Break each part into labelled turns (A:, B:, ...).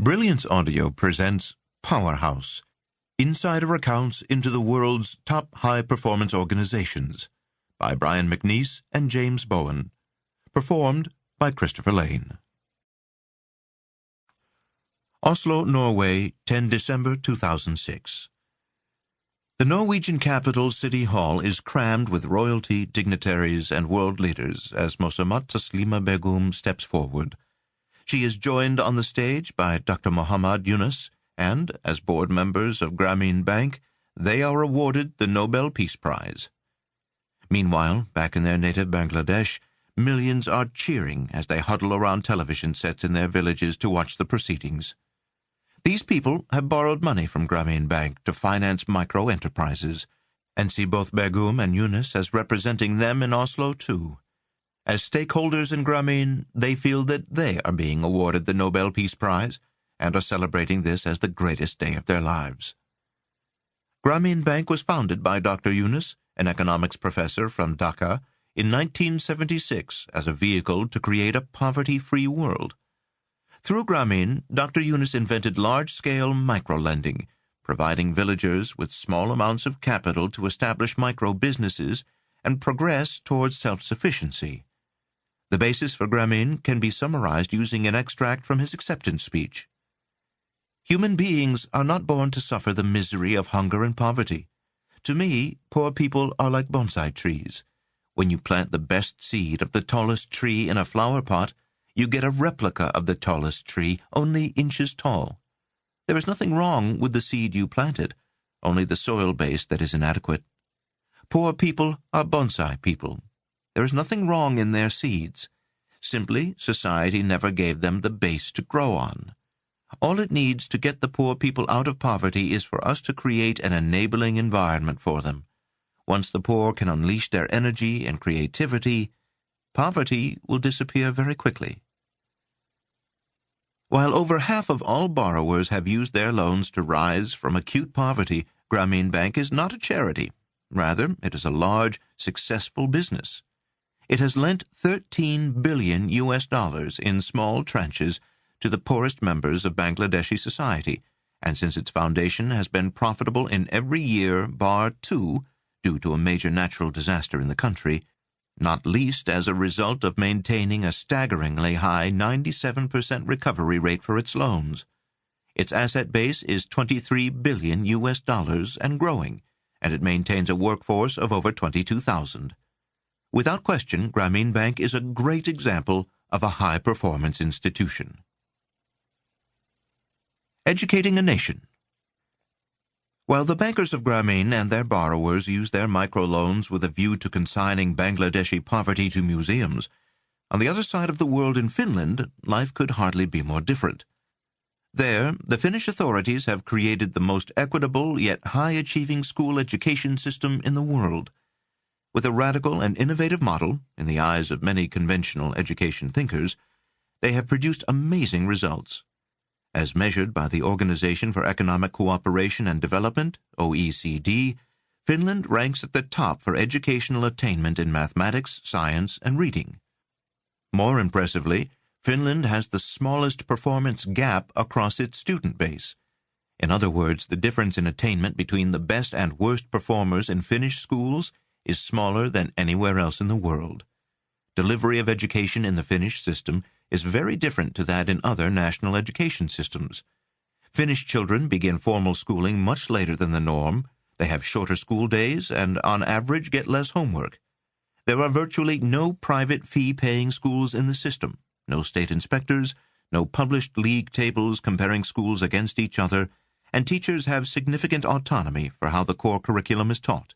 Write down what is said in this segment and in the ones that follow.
A: Brilliance Audio presents Powerhouse, Insider Accounts into the World's Top High-Performance Organizations by Brian Macneice and James Bowen. Performed by Christopher Lane. Oslo, Norway, 10 December 2006. The Norwegian capital City Hall is crammed with royalty, dignitaries, and world leaders as Mosammat Taslima Begum steps forward. She is joined on the stage by Dr. Muhammad Yunus, and, as board members of Grameen Bank, they are awarded the Nobel Peace Prize. Meanwhile, back in their native Bangladesh, millions are cheering as they huddle around television sets in their villages to watch the proceedings. These people have borrowed money from Grameen Bank to finance micro-enterprises, and see both Begum and Yunus as representing them in Oslo, too. As stakeholders in Grameen, they feel that they are being awarded the Nobel Peace Prize and are celebrating this as the greatest day of their lives. Grameen Bank was founded by Dr. Yunus, an economics professor from Dhaka, in 1976 as a vehicle to create a poverty-free world. Through Grameen, Dr. Yunus invented large-scale micro-lending, providing villagers with small amounts of capital to establish micro-businesses and progress towards self-sufficiency. The basis for Grameen can be summarized using an extract from his acceptance speech. Human beings are not born to suffer the misery of hunger and poverty. To me, poor people are like bonsai trees. When you plant the best seed of the tallest tree in a flower pot, you get a replica of the tallest tree, only inches tall. There is nothing wrong with the seed you planted, only the soil base that is inadequate. Poor people are bonsai people. There is nothing wrong in their seeds. Simply, society never gave them the base to grow on. All it needs to get the poor people out of poverty is for us to create an enabling environment for them. Once the poor can unleash their energy and creativity, poverty will disappear very quickly. While over half of all borrowers have used their loans to rise from acute poverty, Grameen Bank is not a charity. Rather, it is a large, successful business. It has lent $13 billion in small tranches to the poorest members of Bangladeshi society, and since its foundation has been profitable in every year bar two, due to a major natural disaster in the country, not least as a result of maintaining a staggeringly high 97% recovery rate for its loans. Its asset base is $23 billion and growing, and it maintains a workforce of over 22,000. Without question, Grameen Bank is a great example of a high-performance institution. Educating a nation. While the bankers of Grameen and their borrowers use their microloans with a view to consigning Bangladeshi poverty to museums, on the other side of the world in Finland, life could hardly be more different. There, the Finnish authorities have created the most equitable yet high-achieving school education system in the world. With a radical and innovative model, in the eyes of many conventional education thinkers, they have produced amazing results. As measured by the Organization for Economic Cooperation and Development, OECD, Finland ranks at the top for educational attainment in mathematics, science, and reading. More impressively, Finland has the smallest performance gap across its student base. In other words, the difference in attainment between the best and worst performers in Finnish schools is smaller than anywhere else in the world. Delivery of education in the Finnish system is very different to that in other national education systems. Finnish children begin formal schooling much later than the norm, they have shorter school days, and on average get less homework. There are virtually no private fee-paying schools in the system, no state inspectors, no published league tables comparing schools against each other, and teachers have significant autonomy for how the core curriculum is taught.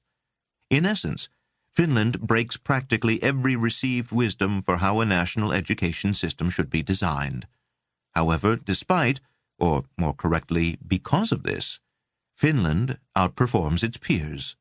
A: In essence, Finland breaks practically every received wisdom for how a national education system should be designed. However, despite, or more correctly, because of this, Finland outperforms its peers.